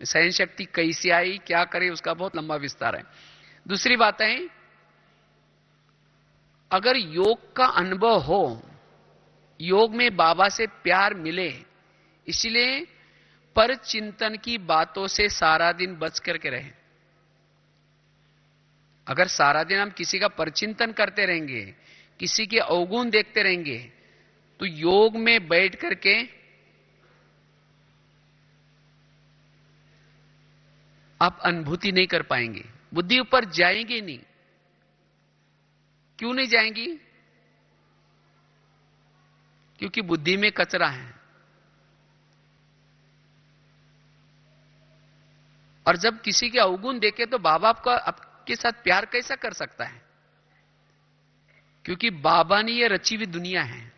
सहन शक्ति कैसी आई, क्या करे, उसका बहुत लंबा विस्तार है। दूसरी बात है, अगर योग का अनुभव हो, योग में बाबा से प्यार मिले, इसलिए पर चिंतन की बातों से सारा दिन बच करके रहे। अगर सारा दिन हम किसी का परचिंतन करते रहेंगे, किसी के अवगुण देखते रहेंगे, तो योग में बैठ करके आप अनुभूति नहीं कर पाएंगे, बुद्धि ऊपर जाएंगे नहीं। क्यों नहीं जाएंगी? क्योंकि बुद्धि में कचरा है। और जब किसी के अवगुण देखे तो बाबा आपके साथ प्यार कैसा कर सकता है? क्योंकि बाबा ने ये रची हुई दुनिया है।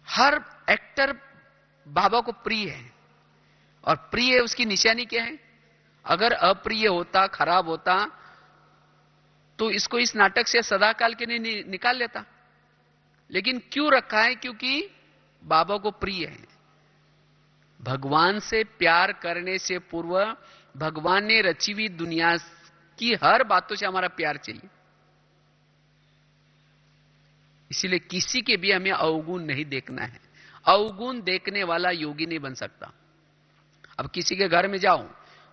हर एक्टर बाबा को प्रिय है, और प्रिय है उसकी निशानी क्या है? अगर अप्रिय होता, खराब होता, तो इसको इस नाटक से सदाकाल के लिए निकाल लेता। लेकिन क्यों रखा है? क्योंकि बाबा को प्रिय है। भगवान से प्यार करने से पूर्व भगवान ने रची हुई दुनिया की हर बातों से हमारा प्यार चाहिए। इसीलिए किसी के भी हमें अवगुण नहीं देखना है। अवगुण देखने वाला योगी नहीं बन सकता। अब किसी के घर में जाओ,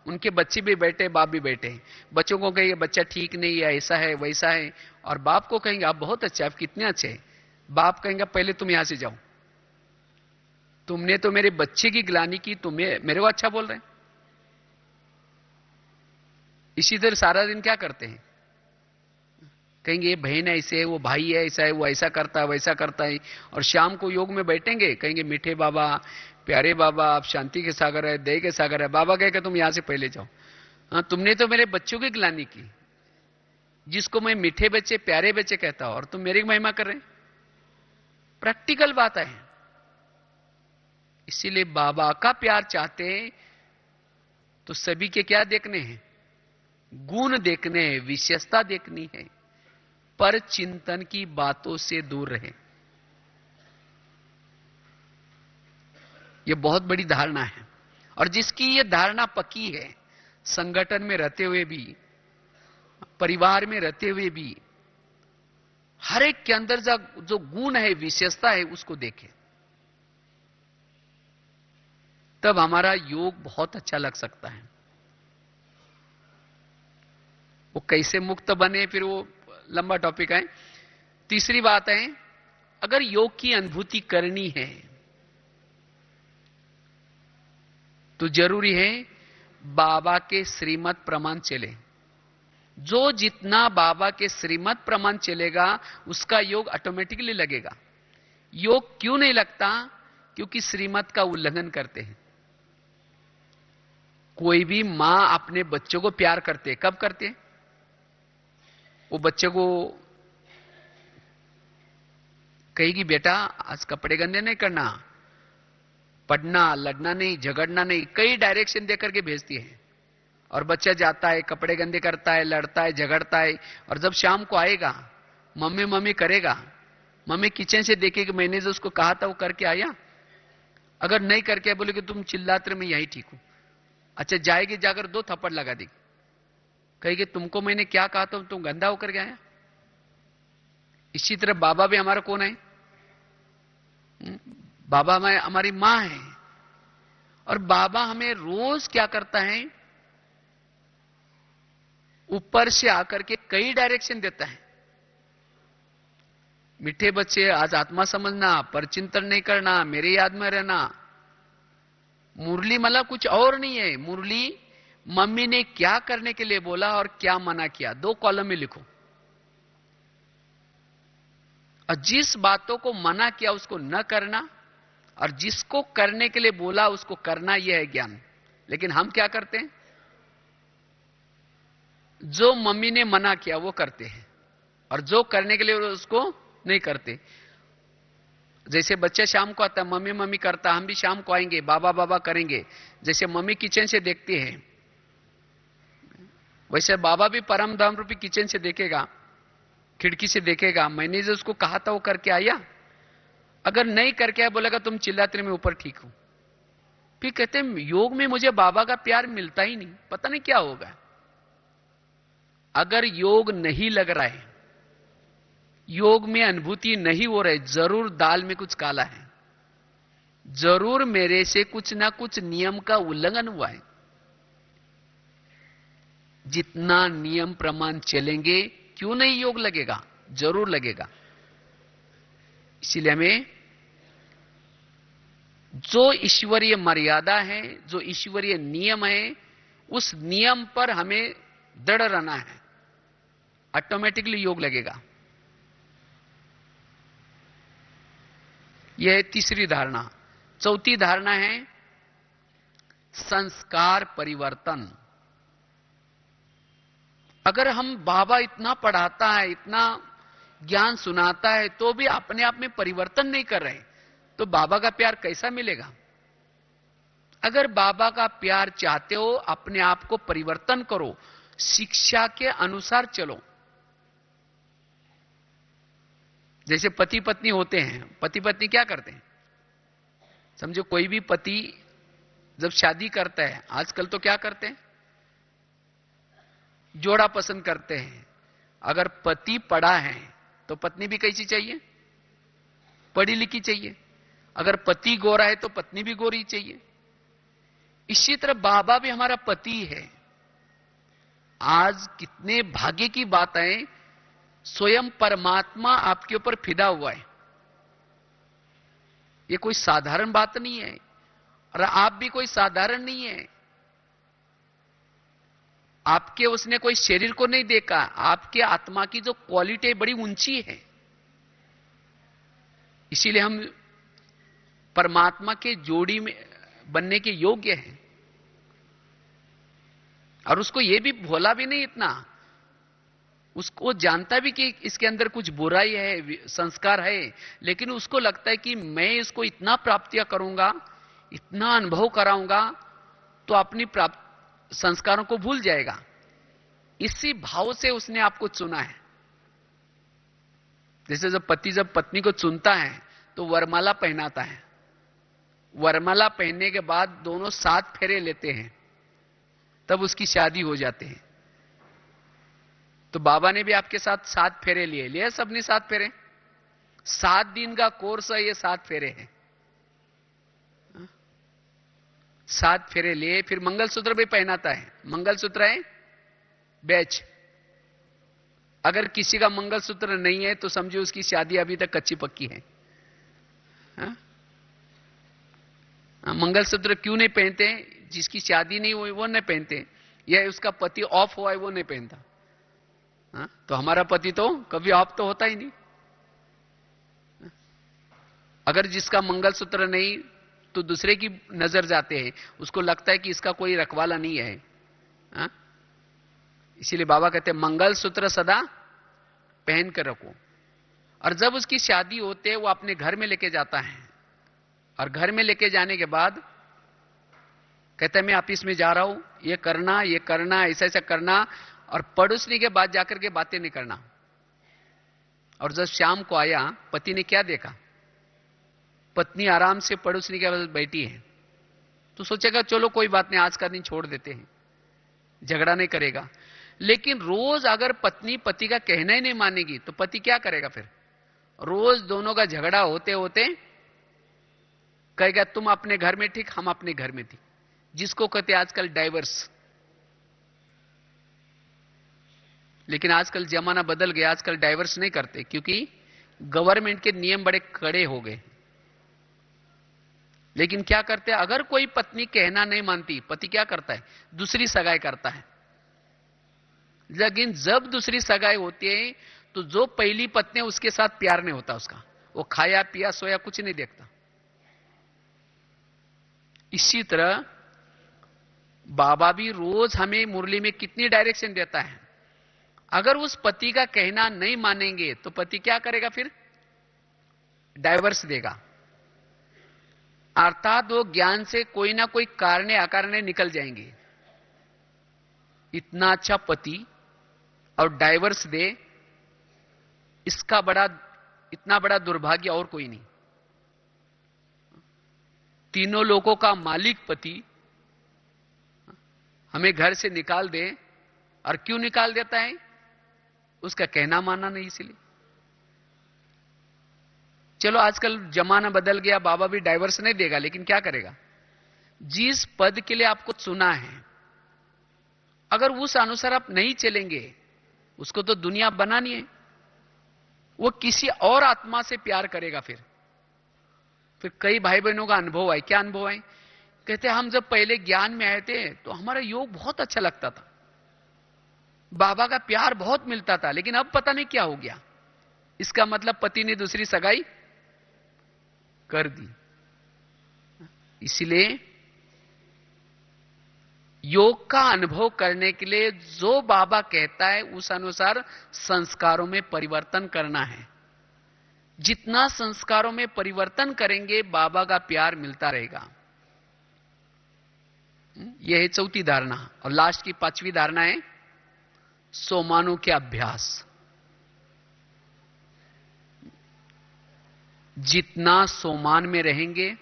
उनके बच्चे भी बैठे, बाप भी बैठे, बच्चों को कहेंगे बच्चा ठीक नहीं है, ऐसा है वैसा है, और बाप को कहेंगे आप बहुत अच्छे, आप कितने अच्छे हैं। बाप कहेंगे पहले तुम यहां से जाओ, तुमने तो मेरे बच्चे की ग्लानि की, तुम्हें मेरे को अच्छा बोल रहे हैं। इसी तरह सारा दिन क्या करते हैं? कहेंगे ये बहन ऐसे है, वो भाई है ऐसा है, वो ऐसा करता है वैसा करता है। और शाम को योग में बैठेंगे, कहेंगे मीठे बाबा, प्यारे बाबा, आप शांति के सागर है, दया के सागर है। बाबा कहेगा तुम यहां से पहले जाओ। हाँ, तुमने तो मेरे बच्चों की ग्लानि की, जिसको मैं मीठे बच्चे, प्यारे बच्चे कहता हूं, और तुम मेरी महिमा कर रहे। प्रैक्टिकल बात है। इसीलिए बाबा का प्यार चाहते हैं तो सभी के क्या देखने हैं? गुण देखने हैं, विशेषता देखनी है। पर चिंतन की बातों से दूर रहे। यह बहुत बड़ी धारणा है। और जिसकी यह धारणा पक्की है, संगठन में रहते हुए भी, परिवार में रहते हुए भी, हर एक के अंदर जो गुण है, विशेषता है, उसको देखें, तब हमारा योग बहुत अच्छा लग सकता है। वो कैसे मुक्त बने, फिर वो लंबा टॉपिक है। तीसरी बात है, अगर योग की अनुभूति करनी है तो जरूरी है बाबा के श्रीमत प्रमाण चले। जो जितना बाबा के श्रीमत प्रमाण चलेगा, उसका योग ऑटोमेटिकली लगेगा। योग क्यों नहीं लगता? क्योंकि श्रीमत का उल्लंघन करते हैं। कोई भी मां अपने बच्चों को प्यार करते है, कब करते हैं? वो बच्चे को कहेगी बेटा आज कपड़े गंदे नहीं करना, पढ़ना, लड़ना नहीं, झगड़ना नहीं, कई डायरेक्शन देकर के भेजती है। और बच्चा जाता है, कपड़े गंदे करता है, लड़ता है, झगड़ता है, और जब शाम को आएगा, मम्मी मम्मी करेगा, मम्मी किचन से देखेगी मैंने जो उसको कहा था वो करके आया। अगर नहीं करके बोले कि तुम चिल्लाते मैं यही ठीक हूं। अच्छा, जाएगी, जाकर 2 थप्पड़ लगा देगी, कहेगी तुमको मैंने क्या कहा था, तुम गंदा होकर के आया। इसी तरह बाबा भी हमारा कौन है? बाबा हमारी मां है। और बाबा हमें रोज क्या करता है? ऊपर से आकर के कई डायरेक्शन देता है। मीठे बच्चे, आज आत्मा समझना, परचिंतन नहीं करना, मेरे याद में रहना। मुरली मतलब कुछ और नहीं है। मुरली मम्मी ने क्या करने के लिए बोला और क्या मना किया, 2 कॉलम में लिखो। और जिस बातों को मना किया उसको न करना, और जिसको करने के लिए बोला उसको करना, यह है ज्ञान। लेकिन हम क्या करते हैं? जो मम्मी ने मना किया वो करते हैं, और जो करने के लिए उसको नहीं करते। जैसे बच्चा शाम को आता है, मम्मी मम्मी करता, हम भी शाम को आएंगे, बाबा बाबा करेंगे। जैसे मम्मी किचन से देखती है, वैसे बाबा भी परम धाम रूपी किचन से देखेगा, खिड़की से देखेगा, मैंने जो उसको कहा था वो करके आया। अगर नहीं करके आया, बोलेगा तुम चिल्लाते मैं ऊपर ठीक हूं। फिर कहते हैं योग में मुझे बाबा का प्यार मिलता ही नहीं, पता नहीं क्या होगा। अगर योग नहीं लग रहा है, योग में अनुभूति नहीं हो रही, जरूर दाल में कुछ काला है, जरूर मेरे से कुछ ना कुछ नियम का उल्लंघन हुआ है। जितना नियम प्रमाण चलेंगे क्यों नहीं योग लगेगा, जरूर लगेगा। इसीलिए हमें जो ईश्वरीय मर्यादा है, जो ईश्वरीय नियम है, उस नियम पर हमें दृढ़ रहना है, ऑटोमेटिकली योग लगेगा। यह है तीसरी धारणा। चौथी धारणा है संस्कार परिवर्तन। अगर हम बाबा इतना पढ़ाता है, इतना ज्ञान सुनाता है, तो भी अपने आप में परिवर्तन नहीं कर रहे, तो बाबा का प्यार कैसा मिलेगा? अगर बाबा का प्यार चाहते हो, अपने आप को परिवर्तन करो, शिक्षा के अनुसार चलो। जैसे पति पत्नी होते हैं, पति पत्नी क्या करते हैं? समझो कोई भी पति जब शादी करता है, आजकल तो क्या करते हैं, जोड़ा पसंद करते हैं। अगर पति पढ़ा है तो पत्नी भी कैसी चाहिए? पढ़ी लिखी चाहिए। अगर पति गोरा है तो पत्नी भी गोरी चाहिए। इसी तरह बाबा भी हमारा पति है। आज कितने भाग्य की बात है, स्वयं परमात्मा आपके ऊपर फिदा हुआ है। ये कोई साधारण बात नहीं है, और आप भी कोई साधारण नहीं है। आपके उसने कोई शरीर को नहीं देखा, आपके आत्मा की जो क्वालिटी बड़ी ऊंची है। इसीलिए हम परमात्मा के जोड़ी में बनने के योग्य हैं। और उसको यह भी भोला भी नहीं इतना, उसको जानता भी कि इसके अंदर कुछ बुराई है, संस्कार है, लेकिन उसको लगता है कि मैं इसको इतना प्राप्तियां करूंगा, इतना अनुभव कराऊंगा, तो अपनी संस्कारों को भूल जाएगा। इसी भाव से उसने आपको चुना है। जैसे जब पति जब पत्नी को चुनता है तो वरमाला पहनाता है। वरमाला पहनने के बाद दोनों 7 फेरे लेते हैं, तब उसकी शादी हो जाते हैं। तो बाबा ने भी आपके साथ 7 फेरे लिए सबने 7 फेरे। 7 दिन का कोर्स है ये, 7 फेरे हैं। 7 फेरे लिए, फिर मंगलसूत्र भी पहनाता है। मंगलसूत्र है बैच। अगर किसी का मंगलसूत्र नहीं है तो समझो उसकी शादी अभी तक कच्ची पक्की है। मंगलसूत्र क्यों नहीं पहनते? जिसकी शादी नहीं हुई वो नहीं पहनते, या उसका पति ऑफ हुआ है वो नहीं पहनता। तो हमारा पति तो कभी ऑफ तो होता ही नहीं। अगर जिसका मंगलसूत्र नहीं तो दूसरे की नजर जाते हैं, उसको लगता है कि इसका कोई रखवाला नहीं है। इसीलिए बाबा कहते हैं मंगलसूत्र सदा पहन कर रखो। और जब उसकी शादी होती है वो अपने घर में लेके जाता है, और घर में लेके जाने के बाद कहता है मैं ऑफिस में जा रहा हूं, ये करना ऐसा ऐसा करना, और पड़ोसनी के बाद जाकर के बातें नहीं करना। और जब शाम को आया, पति ने क्या देखा? पत्नी आराम से पड़ोसनी के पास बैठी है। तो सोचेगा चलो कोई बात नहीं, आज का दिन छोड़ देते हैं, झगड़ा नहीं करेगा। लेकिन रोज अगर पत्नी पति का कहना ही नहीं मानेगी तो पति क्या करेगा? फिर रोज दोनों का झगड़ा होते होते कहेगा तुम अपने घर में ठीक, हम अपने घर में ठीक, जिसको कहते आजकल डाइवर्स। लेकिन आजकल जमाना बदल गया, आजकल डाइवर्स नहीं करते, क्योंकि गवर्नमेंट के नियम बड़े कड़े हो गए। लेकिन क्या करते हैं, अगर कोई पत्नी कहना नहीं मानती, पति क्या करता है? दूसरी सगाई करता है। लेकिन जब दूसरी सगाई होती है तो जो पहली पत्नी है उसके साथ प्यार नहीं होता उसका, वो खाया पिया सोया कुछ नहीं देखता। इसी तरह बाबा भी रोज हमें मुरली में कितनी डायरेक्शन देता है। अगर उस पति का कहना नहीं मानेंगे तो पति क्या करेगा? फिर डाइवर्स देगा। अर्थात वो ज्ञान से कोई ना कोई कारणे अकारणे निकल जाएंगे। इतना अच्छा पति और डाइवर्स दे, इतना बड़ा दुर्भाग्य और कोई नहीं। तीनों लोगों का मालिक पति हमें घर से निकाल दे, और क्यों निकाल देता है? उसका कहना मानना नहीं, इसलिए। चलो आजकल जमाना बदल गया, बाबा भी डाइवर्स नहीं देगा, लेकिन क्या करेगा? जिस पद के लिए आपको चुना है, अगर उस अनुसार आप नहीं चलेंगे, उसको तो दुनिया बनानी है, वो किसी और आत्मा से प्यार करेगा। फिर कई भाई बहनों का अनुभव है। क्या अनुभव है? कहते हम जब पहले ज्ञान में आए थे तो हमारा योग बहुत अच्छा लगता था, बाबा का प्यार बहुत मिलता था, लेकिन अब पता नहीं क्या हो गया। इसका मतलब पति ने दूसरी सगाई कर दी। इसलिए योग का अनुभव करने के लिए जो बाबा कहता है उस अनुसार संस्कारों में परिवर्तन करना है। जितना संस्कारों में परिवर्तन करेंगे, बाबा का प्यार मिलता रहेगा। यह है चौथी धारणा। और लास्ट की पांचवी धारणा है सोमानों के अभ्यास। जितना सोमान में रहेंगे,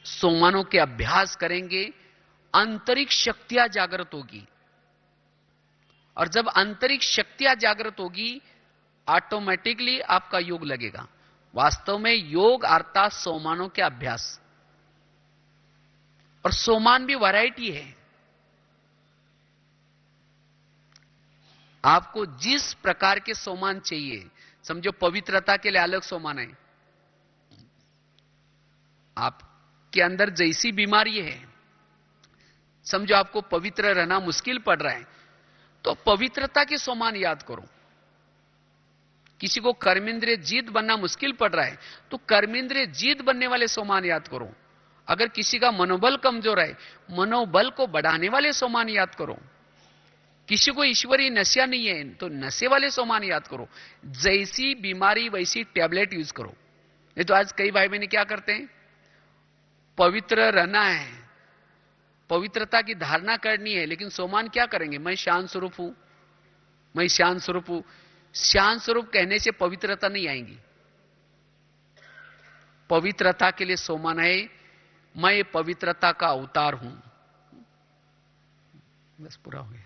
सोमानों के अभ्यास करेंगे, आंतरिक शक्तियां जागृत होगी। और जब आंतरिक शक्तियां जागृत होगी, ऑटोमेटिकली आपका योग लगेगा। वास्तव में योग अर्थात सोमानों के अभ्यास। और सोमान भी वैरायटी है। आपको जिस प्रकार के सोमान चाहिए, समझो पवित्रता के लिए अलग सोमान है। आपके अंदर जैसी बीमारी है, समझो आपको पवित्र रहना मुश्किल पड़ रहा है, तो पवित्रता के सोमान याद करो। किसी को कर्मेंद्रिय जीत बनना मुश्किल पड़ रहा है, तो कर्मेंद्रिय जीत बनने वाले सोमान याद करो। अगर किसी का मनोबल कमजोर है, मनोबल को बढ़ाने वाले सोमान याद करो। किसी को ईश्वरीय नशा नहीं है, तो नशे वाले सोमान याद करो। जैसी बीमारी वैसी टैबलेट यूज करो। नहीं तो आज कई भाई बहन क्या करते हैं, पवित्र रहना है, पवित्रता की धारणा करनी है, लेकिन सोमान क्या करेंगे? मैं शांत स्वरूप हूं, मैं शांत स्वरूप हूं। शांत स्वरूप कहने से पवित्रता नहीं आएगी। पवित्रता के लिए सोमान है मैं पवित्रता का अवतार हूं। बस पूरा हो गया।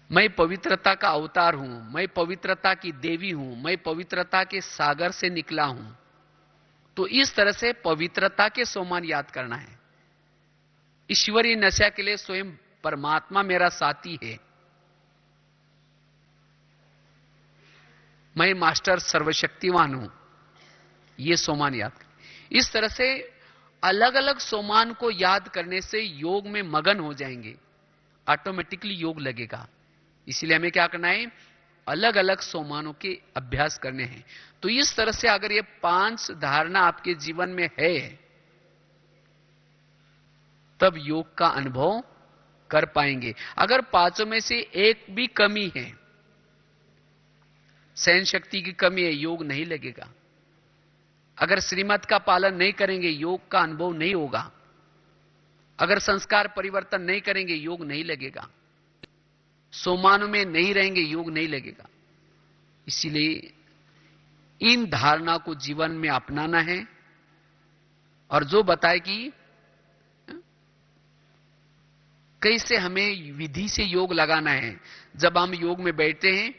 मैं पवित्रता का अवतार हूं, मैं पवित्रता की देवी हूं, मैं पवित्रता के सागर से निकला हूं। तो इस तरह से पवित्रता के सोमान याद करना है। ईश्वरीय नशा के लिए स्वयं परमात्मा मेरा साथी है, मैं मास्टर सर्वशक्तिवान हूं, यह सोमान याद कर। इस तरह से अलग अलग सोमान को याद करने से योग में मगन हो जाएंगे, ऑटोमेटिकली योग लगेगा। इसलिए हमें क्या करना है? अलग अलग सोमानों के अभ्यास करने हैं। तो इस तरह से अगर ये 5 धारणा आपके जीवन में है, तब योग का अनुभव कर पाएंगे। अगर 5 में से एक भी कमी है, सहन शक्ति की कमी है, योग नहीं लगेगा। अगर श्रीमत का पालन नहीं करेंगे, योग का अनुभव नहीं होगा। अगर संस्कार परिवर्तन नहीं करेंगे, योग नहीं लगेगा। सोमानों में नहीं रहेंगे, योग नहीं लगेगा। इसीलिए इन धारणा को जीवन में अपनाना है। और जो बताए कि कैसे हमें विधि से योग लगाना है। जब हम योग में बैठते हैं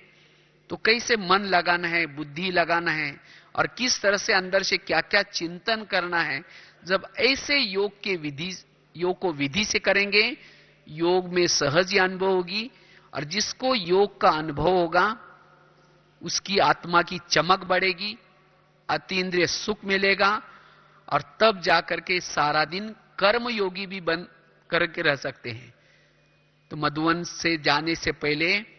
तो कैसे मन लगाना है, बुद्धि लगाना है, और किस तरह से अंदर से क्या क्या चिंतन करना है। जब ऐसे योग को विधि से करेंगे, योग में सहज ही अनुभव होगी। और जिसको योग का अनुभव होगा, उसकी आत्मा की चमक बढ़ेगी, अतीन्द्रिय सुख मिलेगा, और तब जाकर के सारा दिन कर्मयोगी भी बन करके रह सकते हैं। तो मधुवन से जाने से पहले